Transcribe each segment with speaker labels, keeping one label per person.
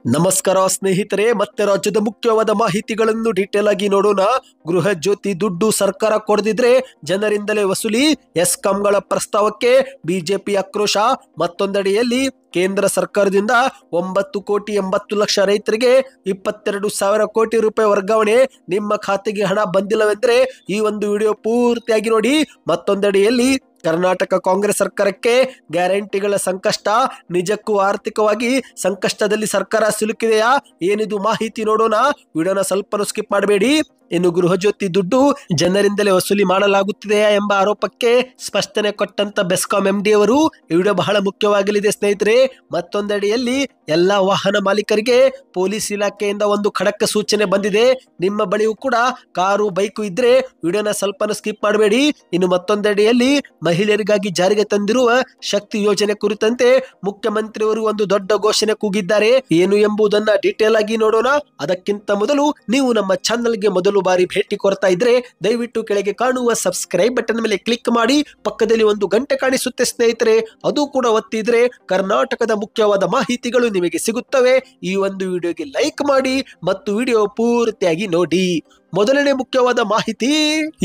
Speaker 1: ನಮಸ್ಕಾರ ಸ್ನೇಹಿತರೆ, ಮತ್ತೆ ರಾಜ್ಯದ ಮುಖ್ಯವಾದ ಮಾಹಿತಿಗಳನ್ನು ಡೀಟೇಲ್ ಆಗಿ ನೋಡೋಣ. ಗೃಹ ಜ್ಯೋತಿ ದುಡ್ಡು ಸರ್ಕಾರ ಕೊಡದಿದ್ರೆ ಜನರಿಂದಲೇ ವಸೂಲಿ, ಎಸ್ಕಾಂಗಳ ಪ್ರಸ್ತಾವಕ್ಕೆ ಬಿಜೆಪಿ ಆಕ್ರೋಶ. ಮತ್ತೊಂದೆಡೆಯಲ್ಲಿ ಕೇಂದ್ರ ಸರ್ಕಾರದಿಂದ 9,80,00,000 ರೈತರಿಗೆ 22,000 ಕೋಟಿ ರೂಪಾಯಿ ವರ್ಗಾವಣೆ. ನಿಮ್ಮ ಖಾತೆಗೆ ಹಣ ಬಂದಿಲ್ಲವೆಂದ್ರೆ ಈ ಒಂದು ವಿಡಿಯೋ ಪೂರ್ತಿಯಾಗಿ ನೋಡಿ. ಮತ್ತೊಂದೆಡೆಯಲ್ಲಿ ಕರ್ನಾಟಕ ಕಾಂಗ್ರೆಸ್ ಸರ್ಕಾರಕ್ಕೆ ಗ್ಯಾರಂಟಿಗಳ ಸಂಕಷ್ಟ. ನಿಜಕ್ಕೂ ಆರ್ಥಿಕವಾಗಿ ಸಂಕಷ್ಟದಲ್ಲಿ ಸರ್ಕಾರ ಸಿಲುಕಿದೆಯಾ? ಏನಿದು ಮಾಹಿತಿ ನೋಡೋಣ. ವಿಡಿಯೋನ ಸ್ವಲ್ಪ ಸ್ಕಿಪ್ ಮಾಡಬೇಡಿ. ಇನ್ನು ಗೃಹ ಜ್ಯೋತಿ ದುಡ್ಡು ಜನರಿಂದಲೇ ವಸೂಲಿ ಮಾಡಲಾಗುತ್ತಿದೆಯಾ ಎಂಬ ಆರೋಪಕ್ಕೆ ಸ್ಪಷ್ಟನೆ ಕೊಟ್ಟಂತ ಬೆಸ್ಕಾಂ ಎಂಡಿ ಅವರು ಈ ವಿಡಿಯೋ ಬಹಳ ಮುಖ್ಯವಾಗಲಿದೆ ಸ್ನೇಹಿತರೆ. ಮತ್ತೊಂದೆಡೆಯಲ್ಲಿ ಎಲ್ಲಾ ವಾಹನ ಮಾಲೀಕರಿಗೆ ಪೊಲೀಸ್ ಇಲಾಖೆಯಿಂದ ಒಂದು ಖಡಕ್ ಸೂಚನೆ ಬಂದಿದೆ. ನಿಮ್ಮ ಬಳಿಯೂ ಕೂಡ ಕಾರು ಬೈಕು ಇದ್ರೆ ವಿಡಿಯೋನ ಸ್ವಲ್ಪ ಸ್ಕಿಪ್ ಮಾಡಬೇಡಿ. ಇನ್ನು ಮತ್ತೊಂದೆಡೆಯಲ್ಲಿ ಮಹಿಳೆಯರಿಗಾಗಿ ಜಾರಿಗೆ ತಂದಿರುವ ಶಕ್ತಿ ಯೋಜನೆ ಕುರಿತಂತೆ ಮುಖ್ಯಮಂತ್ರಿಯವರು ಒಂದು ದೊಡ್ಡ ಘೋಷಣೆ ಕೂಗಿದ್ದಾರೆ. ಏನು ಎಂಬುದನ್ನ ಡೀಟೇಲ್ ಆಗಿ ನೋಡೋಣ. ಅದಕ್ಕಿಂತ ಮೊದಲು ನೀವು ನಮ್ಮ ಚಾನೆಲ್ಗೆ ಮೊದಲು ಬಾರಿ ಭೇಟಿ ಕೊಡ್ತಾ ಇದ್ರೆ ದಯವಿಟ್ಟು ಕೆಳಗೆ ಕಾಣುವ ಸಬ್ಸ್ಕ್ರೈಬ್ ಬಟನ್ ಮೇಲೆ ಕ್ಲಿಕ್ ಮಾಡಿ. ಪಕ್ಕದಲ್ಲಿ ಒಂದು ಗಂಟೆ ಕಾಣಿಸುತ್ತೆ ಸ್ನೇಹಿತರೆ, ಅದು ಕೂಡ ಒತ್ತಿದ್ರೆ ಕರ್ನಾಟಕದ ಮುಖ್ಯವಾದ ಮಾಹಿತಿಗಳು ನಿಮಗೆ ಸಿಗುತ್ತವೆ. ಈ ಒಂದು ವಿಡಿಯೋಗೆ ಲೈಕ್ ಮಾಡಿ ಮತ್ತು ವಿಡಿಯೋ ಪೂರ್ತಿಯಾಗಿ ನೋಡಿ. ಮೊದಲನೇ ಮುಖ್ಯವಾದ ಮಾಹಿತಿ,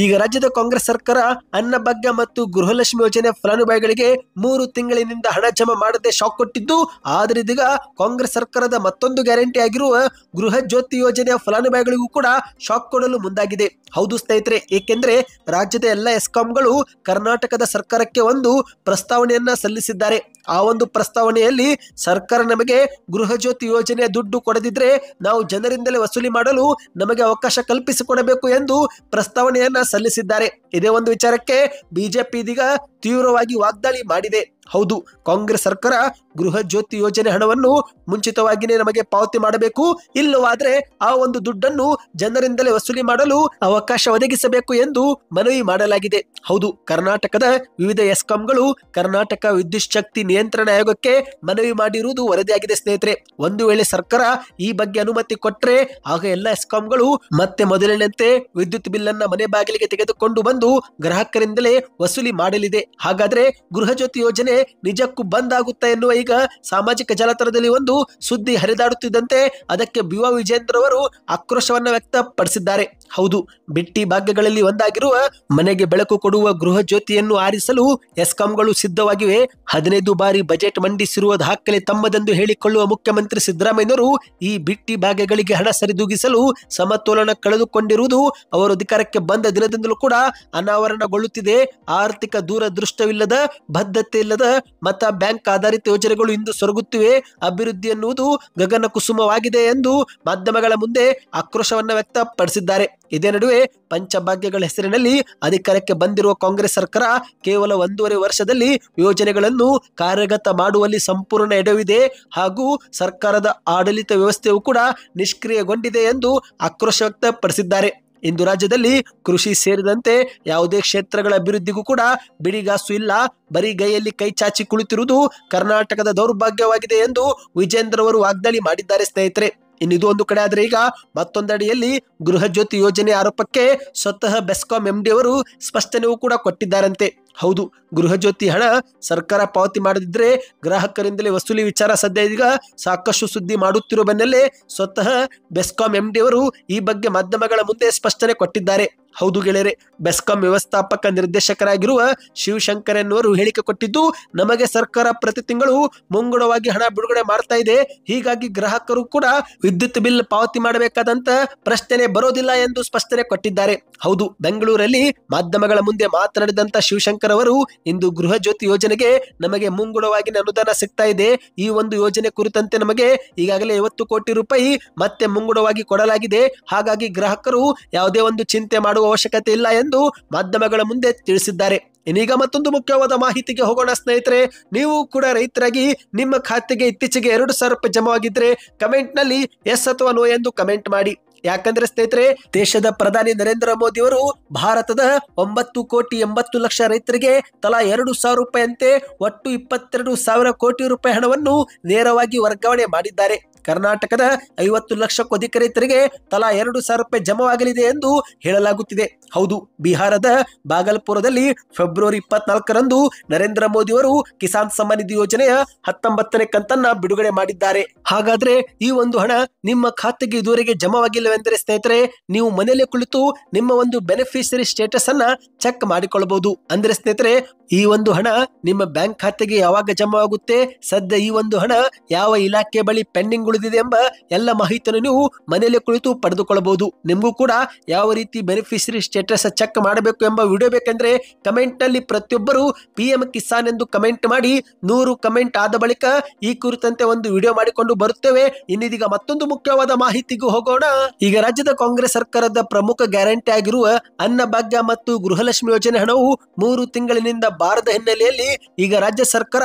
Speaker 1: ಈಗ ರಾಜ್ಯದ ಕಾಂಗ್ರೆಸ್ ಸರ್ಕಾರ ಅನ್ನಭಾಗ್ಯ ಮತ್ತು ಗೃಹಲಕ್ಷ್ಮಿ ಯೋಜನೆ ಫಲಾನುಭವಿಗಳಿಗೆ 3 ತಿಂಗಳಿನಿಂದ ಹಣ ಜಮಾ ಮಾಡದೆ ಶಾಕ್ ಕೊಟ್ಟಿದ್ದು, ಆದ್ರೆ ಇದೀಗ ಕಾಂಗ್ರೆಸ್ ಸರ್ಕಾರದ ಮತ್ತೊಂದು ಗ್ಯಾರಂಟಿ ಆಗಿರುವ ಗೃಹ ಜ್ಯೋತಿ ಯೋಜನೆಯ ಫಲಾನುಭವಿಗಳಿಗೂ ಕೂಡ ಶಾಕ್ ಕೊಡಲು ಮುಂದಾಗಿದೆ. ಹೌದು ಸ್ನೇಹಿತರೆ, ಏಕೆಂದ್ರೆ ರಾಜ್ಯದ ಎಲ್ಲ ಎಸ್ಕಾಂಗಳು ಕರ್ನಾಟಕದ ಸರ್ಕಾರಕ್ಕೆ ಒಂದು ಪ್ರಸ್ತಾವನೆಯನ್ನ ಸಲ್ಲಿಸಿದ್ದಾರೆ. ಆ ಒಂದು ಪ್ರಸ್ತಾವನೆಯಲ್ಲಿ ಸರ್ಕಾರ ನಮಗೆ ಗೃಹ ಜ್ಯೋತಿ ಯೋಜನೆಯ ದುಡ್ಡು ಕೊಡದಿದ್ರೆ ನಾವು ಜನರಿಂದಲೇ ವಸೂಲಿ ಮಾಡಲು ನಮಗೆ ಅವಕಾಶ ಕಲ್ಪಿಸಿಕೊಡಬೇಕು ಎಂದು ಪ್ರಸ್ತಾವನೆಯನ್ನ ಸಲ್ಲಿಸಿದ್ದಾರೆ. ಇದೇ ಒಂದು ವಿಚಾರಕ್ಕೆ ಬಿಜೆಪಿ ಇದೀಗ ತೀವ್ರವಾಗಿ ವಾಗ್ದಾಳಿ ಮಾಡಿದೆ. ಹೌದು, ಕಾಂಗ್ರೆಸ್ ಸರ್ಕಾರ ಗೃಹ ಜ್ಯೋತಿ ಯೋಜನೆ ಹಣವನ್ನು ಮುಂಚಿತವಾಗಿಯೇ ನಮಗೆ ಪಾವತಿ ಮಾಡಬೇಕು, ಇಲ್ಲವಾದ್ರೆ ಆ ಒಂದು ದುಡ್ಡನ್ನು ಜನರಿಂದಲೇ ವಸೂಲಿ ಮಾಡಲು ಅವಕಾಶ ಒದಗಿಸಬೇಕು ಎಂದು ಮನವಿ ಮಾಡಲಾಗಿದೆ. ಹೌದು, ಕರ್ನಾಟಕದ ವಿವಿಧ ಎಸ್ಕಾಂಗಳು ಕರ್ನಾಟಕ ವಿದ್ಯುತ್ ಶಕ್ತಿ ನಿಯಂತ್ರಣ ಆಯೋಗಕ್ಕೆ ಮನವಿ ಮಾಡಿರುವುದು ವರದಿಯಾಗಿದೆ ಸ್ನೇಹಿತರೆ. ಒಂದು ವೇಳೆ ಸರ್ಕಾರ ಈ ಬಗ್ಗೆ ಅನುಮತಿ ಕೊಟ್ಟರೆ ಆಗ ಎಲ್ಲ ಎಸ್ಕಾಂಗಳು ಮತ್ತೆ ಮೊದಲಿನಂತೆ ವಿದ್ಯುತ್ ಬಿಲ್ ಅನ್ನ ಮನೆ ಬಾಗಿಲಿಗೆ ತೆಗೆದುಕೊಂಡು ಬಂದು ಗ್ರಾಹಕರಿಂದಲೇ ವಸೂಲಿ ಮಾಡಲಿದೆ. ಹಾಗಾದ್ರೆ ಗೃಹ ಜ್ಯೋತಿ ಯೋಜನೆ ನಿಜಕ್ಕೂ ಬಂದ್ ಆಗುತ್ತಾ ಎನ್ನುವ ಈಗ ಸಾಮಾಜಿಕ ಜಾಲತಾಣದಲ್ಲಿ ಒಂದು ಸುದ್ದಿ ಹರಿದಾಡುತ್ತಿದ್ದಂತೆ ಅದಕ್ಕೆ ಬಿವಾ ವಿಜೇಂದ್ರ ಅವರು ಆಕ್ರೋಶವನ್ನ ವ್ಯಕ್ತಪಡಿಸಿದ್ದಾರೆ. ಹೌದು, ಬಿಟ್ಟಿ ಭಾಗ್ಯಗಳಲ್ಲಿ ಒಂದಾಗಿರುವ ಮನೆಗೆ ಬೆಳಕು ಕೊಡುವ ಗೃಹ ಜ್ಯೋತಿಯನ್ನು ಆರಿಸಲು ಎಸ್ಕಾಂಗಳು ಸಿದ್ಧವಾಗಿವೆ. 15 ಬಾರಿ ಬಜೆಟ್ ಮಂಡಿಸಿರುವ ದಾಖಲೆ ತಮ್ಮದೆಂದು ಹೇಳಿಕೊಳ್ಳುವ ಮುಖ್ಯಮಂತ್ರಿ ಸಿದ್ದರಾಮಯ್ಯನವರು ಈ ಬಿಟ್ಟಿ ಭಾಗ್ಯಗಳಿಗೆ ಹಣ ಸರಿದೂಗಿಸಲು ಸಮತೋಲನ ಕಳೆದುಕೊಂಡಿರುವುದು ಅವರು ಅಧಿಕಾರಕ್ಕೆ ಬಂದ ದಿನದಿಂದಲೂ ಕೂಡ ಅನಾವರಣಗೊಳ್ಳುತ್ತಿದೆ. ಆರ್ಥಿಕ ದೂರದೃಷ್ಟವಿಲ್ಲದ, ಬದ್ಧತೆ ಇಲ್ಲದ ಮತ ಬ್ಯಾಂಕ್ ಆಧಾರಿತ ಯೋಜನೆಗಳು ಇಂದು ಸೊರಗುತ್ತಿವೆ. ಅಭಿವೃದ್ಧಿ ಎನ್ನುವುದು ಗಗನ ಕುಸುಮವಾಗಿದೆ ಎಂದು ಮಾಧ್ಯಮಗಳ ಮುಂದೆ ಆಕ್ರೋಶವನ್ನ ವ್ಯಕ್ತಪಡಿಸಿದ್ದಾರೆ. ಇದೇ ನಡುವೆ ಪಂಚಭಾಗ್ಯಗಳ ಹೆಸರಿನಲ್ಲಿ ಅಧಿಕಾರಕ್ಕೆ ಬಂದಿರುವ ಕಾಂಗ್ರೆಸ್ ಸರ್ಕಾರ ಕೇವಲ 1.5 ವರ್ಷದಲ್ಲಿ ಯೋಜನೆಗಳನ್ನು ಕಾರ್ಯಗತ ಮಾಡುವಲ್ಲಿ ಸಂಪೂರ್ಣ ಎಡವಿದೆ ಹಾಗೂ ಸರ್ಕಾರದ ಆಡಳಿತ ವ್ಯವಸ್ಥೆಯು ಕೂಡ ನಿಷ್ಕ್ರಿಯಗೊಂಡಿದೆ ಎಂದು ಆಕ್ರೋಶ ವ್ಯಕ್ತಪಡಿಸಿದ್ದಾರೆ. ಇಂದು ರಾಜ್ಯದಲ್ಲಿ ಕೃಷಿ ಸೇರಿದಂತೆ ಯಾವುದೇ ಕ್ಷೇತ್ರಗಳ ಅಭಿವೃದ್ಧಿಗೂ ಕೂಡ ಬಿಡಿಗಾಸು ಇಲ್ಲ. ಬರಿಗೈಯಲ್ಲಿ ಕೈ ಚಾಚಿ ಕುಳಿತಿರುವುದು ಕರ್ನಾಟಕದ ದೌರ್ಭಾಗ್ಯವಾಗಿದೆ ಎಂದು ವಿಜೇಂದ್ರ ಅವರು ವಾಗ್ದಾಳಿ ಮಾಡಿದ್ದಾರೆ ಸ್ನೇಹಿತರೆ. ಇನ್ನಿದು ಒಂದು ಕಡೆ ಆದ್ರೆ ಈಗ ಮತ್ತೊಂದೆಡೆಯಲ್ಲಿ ಗೃಹ ಜ್ಯೋತಿ ಯೋಜನೆ ಆರೋಪಕ್ಕೆ ಸ್ವತಃ ಬೆಸ್ಕಾಂ ಎಂಡಿ ಅವರು ಸ್ಪಷ್ಟನೆಯೂ ಕೂಡ ಕೊಟ್ಟಿದ್ದಾರಂತೆ. ಹೌದು, ಗೃಹ ಜ್ಯೋತಿ ಹಣ ಸರ್ಕಾರ ಪಾವತಿ ಮಾಡದಿದ್ರೆ ಗ್ರಾಹಕರಿಂದಲೇ ವಸೂಲಿ ವಿಚಾರ ಸದ್ಯ ಈಗ ಸಾಕಷ್ಟು ಸುದ್ದಿ ಮಾಡುತ್ತಿರುವ ಬೆನ್ನಲ್ಲೇ ಸ್ವತಃ ಬೆಸ್ಕಾಂ ಎಂಡಿ ಅವರು ಈ ಬಗ್ಗೆ ಮಾಧ್ಯಮಗಳ ಮುಂದೆ ಸ್ಪಷ್ಟನೆ ಕೊಟ್ಟಿದ್ದಾರೆ. ಹೌದು ಗೆಳೆಯರೆ, ಬೆಸ್ಕಾಂ ವ್ಯವಸ್ಥಾಪಕ ನಿರ್ದೇಶಕರಾಗಿರುವ ಶಿವಶಂಕರ್ ಎನ್ನುವರು ಹೇಳಿಕೆ ಕೊಟ್ಟಿದ್ದು, ನಮಗೆ ಸರ್ಕಾರ ಪ್ರತಿ ತಿಂಗಳು ಮುಂಗಡವಾಗಿ ಹಣ ಬಿಡುಗಡೆ ಮಾಡ್ತಾ ಇದೆ, ಹೀಗಾಗಿ ಗ್ರಾಹಕರು ಕೂಡ ವಿದ್ಯುತ್ ಬಿಲ್ ಪಾವತಿ ಮಾಡಬೇಕಾದಂತ ಪ್ರಶ್ನೆ ಬರೋದಿಲ್ಲ ಎಂದು ಸ್ಪಷ್ಟನೆ ಕೊಟ್ಟಿದ್ದಾರೆ. ಹೌದು, ಬೆಂಗಳೂರಲ್ಲಿ ಮಾಧ್ಯಮಗಳ ಮುಂದೆ ಮಾತನಾಡಿದಂತ ಶಿವಶಂಕರ್ ಅವರು ಇಂದು ಗೃಹ ಜ್ಯೋತಿ ಯೋಜನೆಗೆ ನಮಗೆ ಮುಂಗಡವಾಗಿ ಅನುದಾನ ಸಿಗ್ತಾ ಇದೆ. ಈ ಒಂದು ಯೋಜನೆ ಕುರಿತಂತೆ ನಮಗೆ ಈಗಾಗಲೇ 50 ಕೋಟಿ ರೂಪಾಯಿ ಮತ್ತೆ ಮುಂಗಡವಾಗಿ ಕೊಡಲಾಗಿದೆ. ಹಾಗಾಗಿ ಗ್ರಾಹಕರು ಯಾವುದೇ ಒಂದು ಚಿಂತೆ ಮಾಡುವ ಅವಶ್ಯಕತೆ ಇಲ್ಲ ಎಂದು ಮಾಧ್ಯಮಗಳ ಮುಂದೆ ತಿಳಿಸಿದ್ದಾರೆ. ಇನ್ನೀಗ ಮತ್ತೊಂದು ಮುಖ್ಯವಾದ ಮಾಹಿತಿಗೆ ಹೋಗೋಣ ಸ್ನೇಹಿತರೆ. ನೀವು ಕೂಡ ರೈತರಾಗಿ ನಿಮ್ಮ ಖಾತೆಗೆ ಇತ್ತೀಚೆಗೆ 2,000 ರೂಪಾಯಿ ಜಮವಾಗಿದ್ರೆ ಕಮೆಂಟ್ ನಲ್ಲಿ ಎಸ್ ಅಥವಾ ನೋ ಎಂದು ಕಮೆಂಟ್ ಮಾಡಿ. ಯಾಕಂದ್ರೆ ಸ್ನೇಹಿತರೆ, ದೇಶದ ಪ್ರಧಾನಿ ನರೇಂದ್ರ ಮೋದಿ ಅವರು ಭಾರತದ 9,80,00,000 ರೈತರಿಗೆ ತಲಾ 2,000 ರೂಪಾಯಿಯಂತೆ ಒಟ್ಟು 22,000 ಕೋಟಿ ರೂಪಾಯಿ ಹಣವನ್ನು ನೇರವಾಗಿ ವರ್ಗಾವಣೆ ಮಾಡಿದ್ದಾರೆ. ಕರ್ನಾಟಕದ 50 ಲಕ್ಷಕ್ಕೂ ಅಧಿಕ ರೈತರಿಗೆ ತಲಾ 2,000 ರೂಪಾಯಿ ಜಮಾವಾಗಲಿದೆ ಎಂದು ಹೇಳಲಾಗುತ್ತಿದೆ. ಹೌದು, ಬಿಹಾರದ ಬಾಗಲ್ಪುರದಲ್ಲಿ ಫೆಬ್ರವರಿ 24ರಂದು ನರೇಂದ್ರ ಮೋದಿ ಅವರು ಕಿಸಾನ್ ಸಮ್ಮಾನ್ ನಿಧಿ ಯೋಜನೆಯ 19ನೇ ಕಂತನ್ನ ಬಿಡುಗಡೆ ಮಾಡಿದ್ದಾರೆ. ಹಾಗಾದ್ರೆ ಈ ಒಂದು ಹಣ ನಿಮ್ಮ ಖಾತೆಗೆ ಇದುವರೆಗೆ ಜಮಾವಾಗಿಲ್ಲವೆಂದರೆ ಸ್ನೇಹಿತರೆ, ನೀವು ಮನೆಯಲ್ಲೇ ಕುಳಿತು ನಿಮ್ಮ ಒಂದು ಬೆನಿಫಿಷರಿ ಸ್ಟೇಟಸ್ ಅನ್ನ ಚೆಕ್ ಮಾಡಿಕೊಳ್ಳಬಹುದು. ಅಂದ್ರೆ ಸ್ನೇಹಿತರೆ, ಈ ಒಂದು ಹಣ ನಿಮ್ಮ ಬ್ಯಾಂಕ್ ಖಾತೆಗೆ ಯಾವಾಗ ಜಮಾವಾಗುತ್ತೆ, ಸದ್ಯ ಈ ಒಂದು ಹಣ ಯಾವ ಇಲಾಖೆ ಬಳಿ ಪೆಂಡಿಂಗ್ ಉಳಿದಿದೆ ಎಂಬ ಎಲ್ಲ ಮಾಹಿತಿಯನ್ನು ನೀವು ಮನೆಯಲ್ಲೇ ಕುಳಿತು ಪಡೆದುಕೊಳ್ಳಬಹುದು. ನಿಮಗೂ ಕೂಡ ಯಾವ ರೀತಿ ಬೆನಿಫಿಷರಿ ಸ್ಟೇಟಸ್ ಚೆಕ್ ಮಾಡಬೇಕು ಎಂಬ ವಿಡಿಯೋ ಬೇಕೆಂದ್ರೆ ಕಮೆಂಟ್ ನಲ್ಲಿ ಪ್ರತಿಯೊಬ್ಬರು PM ಕಿಸಾನ್ ಎಂದು ಕಮೆಂಟ್ ಮಾಡಿ. 100 ಕಮೆಂಟ್ ಆದ ಬಳಿಕ ಈ ಕುರಿತಂತೆ ಒಂದು ವಿಡಿಯೋ ಮಾಡಿಕೊಂಡು ಬರುತ್ತೇವೆ. ಇನ್ನಿದೀಗ ಮತ್ತೊಂದು ಮುಖ್ಯವಾದ ಮಾಹಿತಿಗೂ ಹೋಗೋಣ. ಈಗ ರಾಜ್ಯದ ಕಾಂಗ್ರೆಸ್ ಸರ್ಕಾರದ ಪ್ರಮುಖ ಗ್ಯಾರಂಟಿ ಆಗಿರುವ ಅನ್ನಭಾಗ್ಯ ಮತ್ತು ಗೃಹಲಕ್ಷ್ಮಿ ಯೋಜನೆ ಹಣವು 3 ತಿಂಗಳಿನಿಂದ ಬಾರದ ಹಿನ್ನೆಲೆಯಲ್ಲಿ ಈಗ ರಾಜ್ಯ ಸರ್ಕಾರ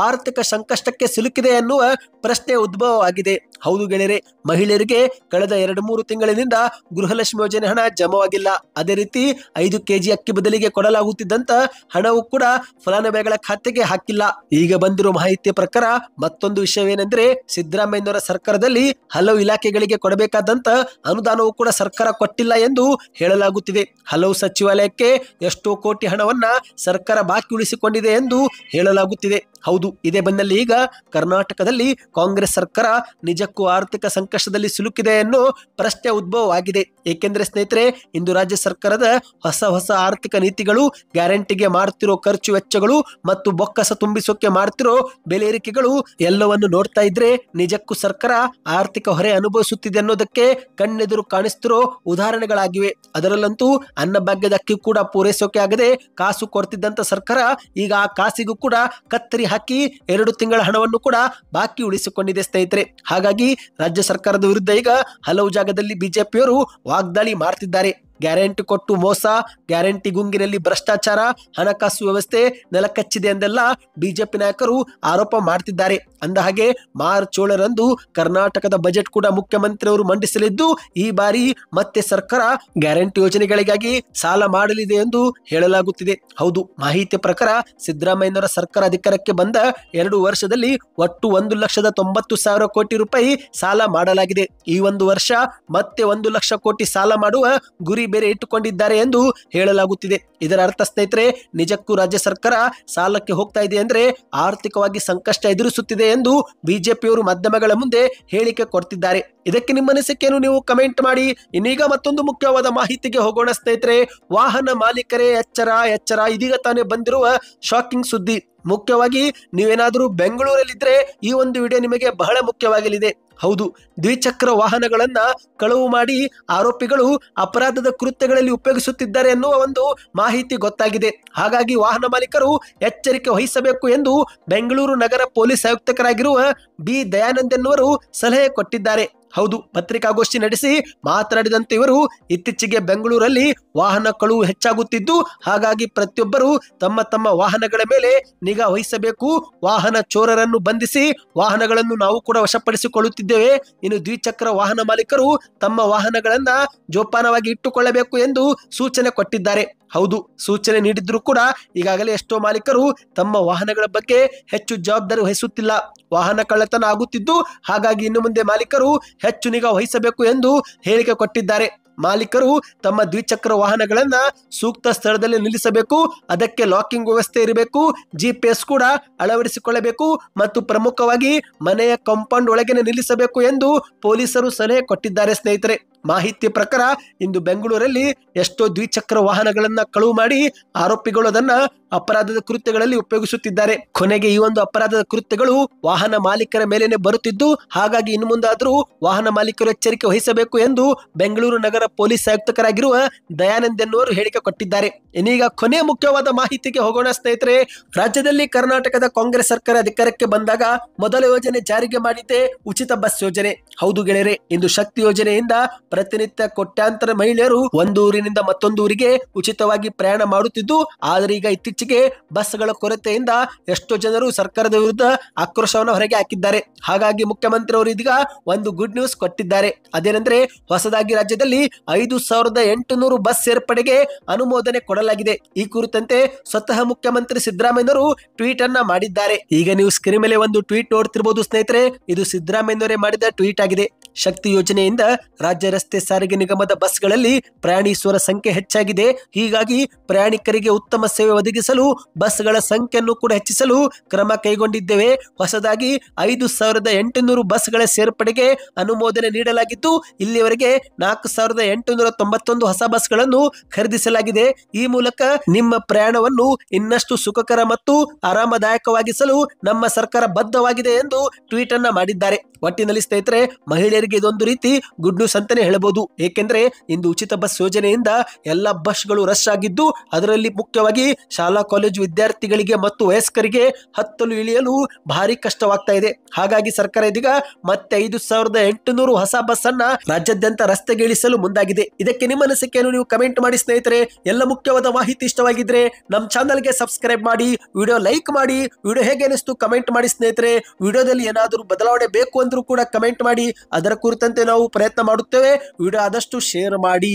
Speaker 1: ಆರ್ಥಿಕ ಸಂಕಷ್ಟಕ್ಕೆ ಸಿಲುಕಿದೆ ಎನ್ನುವ ಪ್ರಶ್ನೆ ಉದ್ಭವವಾಗಿದೆ. ಹೌದು ಗೆಳೆಯರೆ, ಮಹಿಳೆಯರಿಗೆ ಕಳೆದ 2-3 ತಿಂಗಳಿನಿಂದ ಗೃಹಲಕ್ಷ್ಮಿ ಯೋಜನೆ ಹಣ ಜಮಾವಾಗಿಲ್ಲ. ಅದೇ ರೀತಿ 5 ಕೆಜಿ ಅಕ್ಕಿ ಬದಲಿಗೆ ಕೊಡಲಾಗುತ್ತಿದ್ದಂತ ಹಣವು ಕೂಡ ಫಲಾನುಭವಿಗಳ ಖಾತೆಗೆ ಹಾಕಿಲ್ಲ. ಈಗ ಬಂದಿರುವ ಮಾಹಿತಿಯ ಪ್ರಕಾರ ಮತ್ತೊಂದು ವಿಷಯವೇನೆಂದ್ರೆ, ಸಿದ್ದರಾಮಯ್ಯನವರ ಸರ್ಕಾರದಲ್ಲಿ ಹಲವು ಇಲಾಖೆಗಳಿಗೆ ಕೊಡಬೇಕಾದಂತ ಅನುದಾನವೂ ಕೂಡ ಸರ್ಕಾರ ಕೊಟ್ಟಿಲ್ಲ ಎಂದು ಹೇಳಲಾಗುತ್ತಿದೆ. ಹಲವು ಸಚಿವಾಲಯಕ್ಕೆ ಎಷ್ಟೋ ಕೋಟಿ ಹಣವನ್ನ ಸರ್ಕಾರ ಬಾಕಿ ಉಳಿಸಿಕೊಂಡಿದೆ ಎಂದು ಹೇಳಲಾಗುತ್ತಿದೆ. ಹೌದು, ಇದೇ ಬೆನ್ನಲ್ಲೇ ಈಗ ಕರ್ನಾಟಕದಲ್ಲಿ ಕಾಂಗ್ರೆಸ್ ಸರ್ಕಾರ ನಿಜಕ್ಕೂ ಆರ್ಥಿಕ ಸಂಕಷ್ಟದಲ್ಲಿ ಸಿಲುಕಿದೆ ಎನ್ನೋ ಪ್ರಶ್ನೆ ಉದ್ಭವವಾಗಿದೆ. ಏಕೆಂದ್ರೆ ಸ್ನೇಹಿತರೆ, ಇಂದು ರಾಜ್ಯ ಸರ್ಕಾರದ ಹೊಸ ಆರ್ಥಿಕ ನೀತಿಗಳು, ಗ್ಯಾರಂಟಿಗೆ ಮಾಡ್ತಿರೋ ಖರ್ಚು ವೆಚ್ಚಗಳು ಮತ್ತು ಬೊಕ್ಕಸ ತುಂಬಿಸೋಕೆ ಮಾಡ್ತಿರೋ ಬೆಲೆ ಏರಿಕೆಗಳು ಎಲ್ಲವನ್ನು ನೋಡ್ತಾ ಇದ್ರೆ ನಿಜಕ್ಕೂ ಸರ್ಕಾರ ಆರ್ಥಿಕ ಹೊರೆ ಅನುಭವಿಸುತ್ತಿದೆ ಅನ್ನೋದಕ್ಕೆ ಕಣ್ಣೆದುರು ಕಾಣಿಸ್ತಿರೋ ಉದಾಹರಣೆಗಳಾಗಿವೆ. ಅದರಲ್ಲಂತೂ ಅನ್ನಭಾಗ್ಯದ ಅಕ್ಕಿ ಕೂಡ ಪೂರೈಸೋಕೆ ಆಗದೆ ಕಾಸು ಕೊಡ್ತಿದ್ದಂತ ಸರ್ಕಾರ ಈಗ ಆ ಕಾಸಿಗೂ ಕೂಡ ಕತ್ತರಿ ಹಾಕಿ 2 ತಿಂಗಳ ಹಣವನ್ನು ಕೂಡ ಬಾಕಿ ಉಳಿಸಿಕೊಂಡಿದೆ ಸ್ನೇಹಿತರೆ. ಹಾಗಾಗಿ ರಾಜ್ಯ ಸರ್ಕಾರದ ವಿರುದ್ಧ ಈಗ ಹಲವು ಜಾಗದಲ್ಲಿ ಬಿಜೆಪಿಯವರು ವಾಗ್ದಾಳಿ ಮಾಡ್ತಿದ್ದಾರೆ. ಗ್ಯಾರಂಟಿ ಕೊಟ್ಟು ಮೋಸ, ಗ್ಯಾರಂಟಿ ಗುಂಗಿನಲ್ಲಿ ಭ್ರಷ್ಟಾಚಾರ, ಹಣಕಾಸು ವ್ಯವಸ್ಥೆ ನೆಲಕಚ್ಚಿದೆ ಎಂದೆಲ್ಲ ಬಿಜೆಪಿ ನಾಯಕರು ಆರೋಪ ಮಾಡ್ತಿದ್ದಾರೆ. ಅಂದ ಹಾಗೆ ಮಾರ್ಚ್ 7ರಂದು ಕರ್ನಾಟಕದ ಬಜೆಟ್ ಕೂಡ ಮುಖ್ಯಮಂತ್ರಿಯವರು ಮಂಡಿಸಲಿದ್ದು, ಈ ಬಾರಿ ಮತ್ತೆ ಸರ್ಕಾರ ಗ್ಯಾರಂಟಿ ಯೋಜನೆಗಳಿಗಾಗಿ ಸಾಲ ಮಾಡಲಿದೆ ಎಂದು ಹೇಳಲಾಗುತ್ತಿದೆ. ಹೌದು, ಮಾಹಿತಿ ಪ್ರಕಾರ ಸಿದ್ದರಾಮಯ್ಯನವರ ಸರ್ಕಾರ ಅಧಿಕಾರಕ್ಕೆ ಬಂದ 2 ವರ್ಷದಲ್ಲಿ ಒಟ್ಟು 1,90,000 ಕೋಟಿ ರೂಪಾಯಿ ಸಾಲ ಮಾಡಲಾಗಿದೆ. ಈ ಒಂದು ವರ್ಷ ಮತ್ತೆ 1 ಲಕ್ಷ ಕೋಟಿ ಸಾಲ ಮಾಡುವ ಗುರಿ ಬೇರೆ ಇಟ್ಟುಕೊಂಡಿದ್ದಾರೆ ಎಂದು ಹೇಳಲಾಗುತ್ತಿದೆ. ಇದರ ಅರ್ಥ ಸ್ನೇಹಿತರೆ, ನಿಜಕ್ಕೂ ರಾಜ್ಯ ಸರ್ಕಾರ ಸಾಲಕ್ಕೆ ಹೋಗ್ತಾ ಇದೆ ಅಂದ್ರೆ ಆರ್ಥಿಕವಾಗಿ ಸಂಕಷ್ಟ ಎದುರಿಸುತ್ತಿದೆ ಎಂದು ಬಿಜೆಪಿಯವರು ಮಾಧ್ಯಮಗಳ ಮುಂದೆ ಹೇಳಿಕೆ ಕೊಡ್ತಿದ್ದಾರೆ. ಇದಕ್ಕೆ ನಿಮ್ಮ ಅನಿಸಿಕೆಯನ್ನು ನೀವು ಕಮೆಂಟ್ ಮಾಡಿ. ಇನ್ನೀಗ ಮತ್ತೊಂದು ಮುಖ್ಯವಾದ ಮಾಹಿತಿಗೆ ಹೋಗೋಣ ಸ್ನೇಹಿತರೆ. ವಾಹನ ಮಾಲೀಕರೇ ಎಚ್ಚರ ಎಚ್ಚರ, ಇದೀಗ ತಾನೇ ಬಂದಿರುವ ಶಾಕಿಂಗ್ ಸುದ್ದಿ. ಮುಖ್ಯವಾಗಿ ನೀವೇನಾದರೂ ಬೆಂಗಳೂರಲ್ಲಿದ್ರೆ ಈ ಒಂದು ವಿಡಿಯೋ ನಿಮಗೆ ಬಹಳ ಮುಖ್ಯವಾಗಲಿದೆ. ಹೌದು, ದ್ವಿಚಕ್ರ ವಾಹನಗಳನ್ನ ಕಳವು ಮಾಡಿ ಆರೋಪಿಗಳು ಅಪರಾಧದ ಕೃತ್ಯಗಳಲ್ಲಿ ಉಪಯೋಗಿಸುತ್ತಿದ್ದಾರೆ ಎನ್ನುವ ಒಂದು ಮಾಹಿತಿ ಗೊತ್ತಾಗಿದೆ. ಹಾಗಾಗಿ ವಾಹನ ಮಾಲೀಕರು ಎಚ್ಚರಿಕೆ ವಹಿಸಬೇಕು ಎಂದು ಬೆಂಗಳೂರು ನಗರ ಪೊಲೀಸ್ ಆಯುಕ್ತರಾಗಿರುವ ಬಿ ದಯಾನಂದ್ ಎನ್ನುವರು ಸಲಹೆ ಕೊಟ್ಟಿದ್ದಾರೆ. ಹೌದು, ಪತ್ರಿಕಾಗೋಷ್ಠಿ ನಡೆಸಿ ಮಾತನಾಡಿದಂತೆ ಇವರು, ಇತ್ತೀಚೆಗೆ ಬೆಂಗಳೂರಲ್ಲಿ ವಾಹನ ಕಳುವು ಹೆಚ್ಚಾಗುತ್ತಿದ್ದು, ಹಾಗಾಗಿ ಪ್ರತಿಯೊಬ್ಬರು ತಮ್ಮ ತಮ್ಮ ವಾಹನಗಳ ಮೇಲೆ ನಿಗಾ ವಹಿಸಬೇಕು. ವಾಹನ ಚೋರರನ್ನು ಬಂಧಿಸಿ ವಾಹನಗಳನ್ನು ನಾವು ಕೂಡ ವಶಪಡಿಸಿಕೊಳ್ಳುತ್ತಿದ್ದೇವೆ. ಇನ್ನು ದ್ವಿಚಕ್ರ ವಾಹನ ಮಾಲೀಕರು ತಮ್ಮ ವಾಹನಗಳನ್ನ ಜೋಪಾನವಾಗಿ ಇಟ್ಟುಕೊಳ್ಳಬೇಕು ಎಂದು ಸೂಚನೆ ಕೊಟ್ಟಿದ್ದಾರೆ. ಹೌದು, ಸೂಚನೆ ನೀಡಿದ್ರು ಕೂಡ ಈಗಾಗಲೇ ಎಷ್ಟೋ ಮಾಲೀಕರು ತಮ್ಮ ವಾಹನಗಳ ಬಗ್ಗೆ ಹೆಚ್ಚು ಜವಾಬ್ದಾರಿ ವಹಿಸುತ್ತಿಲ್ಲ. ವಾಹನ ಕಳ್ಳತನ ಆಗುತ್ತಿದ್ದು, ಹಾಗಾಗಿ ಇನ್ನು ಮುಂದೆ ಮಾಲೀಕರು ಹೆಚ್ಚು ನಿಗಾ ವಹಿಸಬೇಕು ಎಂದು ಹೇಳಿಕೆ ಕೊಟ್ಟಿದ್ದಾರೆ. ಮಾಲೀಕರು ತಮ್ಮ ದ್ವಿಚಕ್ರ ವಾಹನಗಳನ್ನ ಸೂಕ್ತ ಸ್ಥಳದಲ್ಲಿ ನಿಲ್ಲಿಸಬೇಕು. ಅದಕ್ಕೆ ಲಾಕಿಂಗ್ ವ್ಯವಸ್ಥೆ ಇರಬೇಕು. GPS ಕೂಡ ಅಳವಡಿಸಿಕೊಳ್ಳಬೇಕು ಮತ್ತು ಪ್ರಮುಖವಾಗಿ ಮನೆಯ ಕಾಂಪೌಂಡ್ ಒಳಗೆ ನಿಲ್ಲಿಸಬೇಕು ಎಂದು ಪೊಲೀಸರು ಸಲಹೆ ಕೊಟ್ಟಿದ್ದಾರೆ ಸ್ನೇಹಿತರೆ. ಮಾಹಿತಿ ಪ್ರಕಾರ ಇಂದು ಬೆಂಗಳೂರಲ್ಲಿ ಎಷ್ಟೋ ದ್ವಿಚಕ್ರ ವಾಹನಗಳನ್ನ ಕಳುವು ಮಾಡಿ ಆರೋಪಿಗಳು ಅದನ್ನ ಅಪರಾಧದ ಕೃತ್ಯಗಳಲ್ಲಿ ಉಪಯೋಗಿಸುತ್ತಿದ್ದಾರೆ. ಕೊನೆಗೆ ಈ ಒಂದು ಅಪರಾಧದ ಕೃತ್ಯಗಳು ವಾಹನ ಮಾಲೀಕರ ಮೇಲೇನೆ ಬರುತ್ತಿದ್ದು, ಹಾಗಾಗಿ ಇನ್ನು ಮುಂದಾದರೂ ವಾಹನ ಮಾಲೀಕರು ಎಚ್ಚರಿಕೆ ವಹಿಸಬೇಕು ಎಂದು ಬೆಂಗಳೂರು ನಗರ ಪೊಲೀಸ್ ಆಯುಕ್ತರಾಗಿರುವ ದಯಾನಂದ್ ಎನ್ನುವರು ಹೇಳಿಕೆ ಕೊಟ್ಟಿದ್ದಾರೆ. ಇನ್ನೀಗ ಕೊನೆಯ ಮುಖ್ಯವಾದ ಮಾಹಿತಿಗೆ ಹೋಗೋಣ ಸ್ನೇಹಿತರೆ. ರಾಜ್ಯದಲ್ಲಿ ಕರ್ನಾಟಕದ ಕಾಂಗ್ರೆಸ್ ಸರ್ಕಾರ ಅಧಿಕಾರಕ್ಕೆ ಬಂದಾಗ ಮೊದಲ ಯೋಜನೆ ಜಾರಿಗೆ ಮಾಡಿದ್ದೆ ಉಚಿತ ಬಸ್ ಯೋಜನೆ. ಹೌದು ಗೆಳೆಯರೆ, ಇಂದು ಶಕ್ತಿ ಯೋಜನೆಯಿಂದ ಪ್ರತಿನಿತ್ಯ ಕೋಟ್ಯಾಂತರ ಮಹಿಳೆಯರು ಒಂದು ಊರಿನಿಂದ ಮತ್ತೊಂದು ಊರಿಗೆ ಉಚಿತವಾಗಿ ಪ್ರಯಾಣ ಮಾಡುತ್ತಿದ್ದು, ಆದರೆ ಈಗ ಇತ್ತೀಚೆಗೆ ಇತ್ತೀಚೆಗೆ ಬಸ್ಗಳ ಕೊರತೆಯಿಂದ ಎಷ್ಟೋ ಜನರು ಸರ್ಕಾರದ ವಿರುದ್ಧ ಆಕ್ರೋಶವನ್ನು ಹೊರಗೆ ಹಾಕಿದ್ದಾರೆ. ಹಾಗಾಗಿ ಮುಖ್ಯಮಂತ್ರಿ ಅವರು ಇದೀಗ ಒಂದು ಗುಡ್ ನ್ಯೂಸ್ ಕೊಟ್ಟಿದ್ದಾರೆ. ಅದೇನೆಂದ್ರೆ ಹೊಸದಾಗಿ ರಾಜ್ಯದಲ್ಲಿ 5,800 ಬಸ್ ಸೇರ್ಪಡೆಗೆ ಅನುಮೋದನೆ ಕೊಡಲಾಗಿದೆ. ಈ ಕುರಿತಂತೆ ಸ್ವತಃ ಮುಖ್ಯಮಂತ್ರಿ ಸಿದ್ದರಾಮಯ್ಯನವರು ಟ್ವೀಟ್ ಅನ್ನ ಮಾಡಿದ್ದಾರೆ. ಈಗ ನೀವು ಸ್ಕ್ರೀನ್ ಮೇಲೆ ಒಂದು ಟ್ವೀಟ್ ನೋಡ್ತಿರಬಹುದು ಸ್ನೇಹಿತರೆ. ಇದು ಸಿದ್ದರಾಮಯ್ಯನವರೇ ಮಾಡಿದ ಟ್ವೀಟ್ ಆಗಿದೆ. ಶಕ್ತಿ ಯೋಜನೆಯಿಂದ ರಾಜ್ಯ ರಸ್ತೆ ಸಾರಿಗೆ ನಿಗಮದ ಬಸ್ಗಳಲ್ಲಿ ಪ್ರಯಾಣಿಸುವರ ಸಂಖ್ಯೆ ಹೆಚ್ಚಾಗಿದೆ. ಹೀಗಾಗಿ ಪ್ರಯಾಣಿಕರಿಗೆ ಉತ್ತಮ ಸೇವೆ ಒದಗಿಸಲು ಬಸ್ಗಳ ಸಂಖ್ಯೆಯನ್ನು ಕೂಡ ಹೆಚ್ಚಿಸಲು ಕ್ರಮ ಕೈಗೊಂಡಿದ್ದೇವೆ. ಹೊಸದಾಗಿ 5,800 ಬಸ್ಗಳ ಸೇರ್ಪಡೆಗೆ ಅನುಮೋದನೆ ನೀಡಲಾಗಿದ್ದು, ಇಲ್ಲಿಯವರೆಗೆ 4,891 ಹೊಸ ಬಸ್ಗಳನ್ನು ಖರೀದಿಸಲಾಗಿದೆ. ಈ ಮೂಲಕ ನಿಮ್ಮ ಪ್ರಯಾಣವನ್ನು ಇನ್ನಷ್ಟು ಸುಖಕರ ಮತ್ತು ಆರಾಮದಾಯಕವಾಗಿಸಲು ನಮ್ಮ ಸರ್ಕಾರ ಬದ್ಧವಾಗಿದೆ ಎಂದು ಟ್ವೀಟ್ ಅನ್ನ ಮಾಡಿದ್ದಾರೆ. ಒಟ್ಟಿನಲ್ಲಿ ಸ್ನೇಹಿತರೆ, ಮಹಿಳೆಯರಿಗೆ ಇದೊಂದು ರೀತಿ ಗುಡ್ ನ್ಯೂಸ್ ಅಂತಾನೆ ಹೇಳಬಹುದು. ಏಕೆಂದ್ರೆ ಇಂದು ಉಚಿತ ಬಸ್ ಯೋಜನೆಯಿಂದ ಎಲ್ಲ ಬಸ್ಗಳು ರಶ್ ಆಗಿದ್ದು, ಅದರಲ್ಲಿ ಮುಖ್ಯವಾಗಿ ಶಾಲಾ ಕಾಲೇಜು ವಿದ್ಯಾರ್ಥಿಗಳಿಗೆ ಮತ್ತು ವಯಸ್ಕರಿಗೆ ಹತ್ತಲು ಇಳಿಯಲು ಭಾರಿ ಕಷ್ಟವಾಗ್ತಾ ಇದೆ. ಹಾಗಾಗಿ ಸರ್ಕಾರ ಇದೀಗ ಮತ್ತೆ 5,800 ಹೊಸ ಬಸ್ ಅನ್ನ ರಾಜ್ಯಾದ್ಯಂತ ರಸ್ತೆಗೆ ಇಳಿಸಲು ಮುಂದಾಗಿದೆ. ಇದಕ್ಕೆ ನಿಮ್ಮ ಅನಿಸಿಕೆಯನ್ನು ನೀವು ಕಮೆಂಟ್ ಮಾಡಿ ಸ್ನೇಹಿತರೆ. ಎಲ್ಲ ಮುಖ್ಯವಾದ ಮಾಹಿತಿ ಇಷ್ಟವಾಗಿದ್ರೆ ನಮ್ಮ ಚಾನಲ್ಗೆ ಸಬ್ಸ್ಕ್ರೈಬ್ ಮಾಡಿ, ವಿಡಿಯೋ ಲೈಕ್ ಮಾಡಿ, ವಿಡಿಯೋ ಹೇಗೆ ಅನಿಸ್ತು ಕಮೆಂಟ್ ಮಾಡಿ ಸ್ನೇಹಿತರೆ. ವಿಡಿಯೋದಲ್ಲಿ ಏನಾದರೂ ಬದಲಾವಣೆ ಬೇಕು ಅಂದ್ರೂ ಕೂಡ ಕಮೆಂಟ್ ಮಾಡಿ, ಅದರ ಕುರಿತಂತೆ ನಾವು ಪ್ರಯತ್ನ ಮಾಡುತ್ತೇವೆ. ವಿಡಿಯೋ ಆದಷ್ಟು ಶೇರ್ ಮಾಡಿ.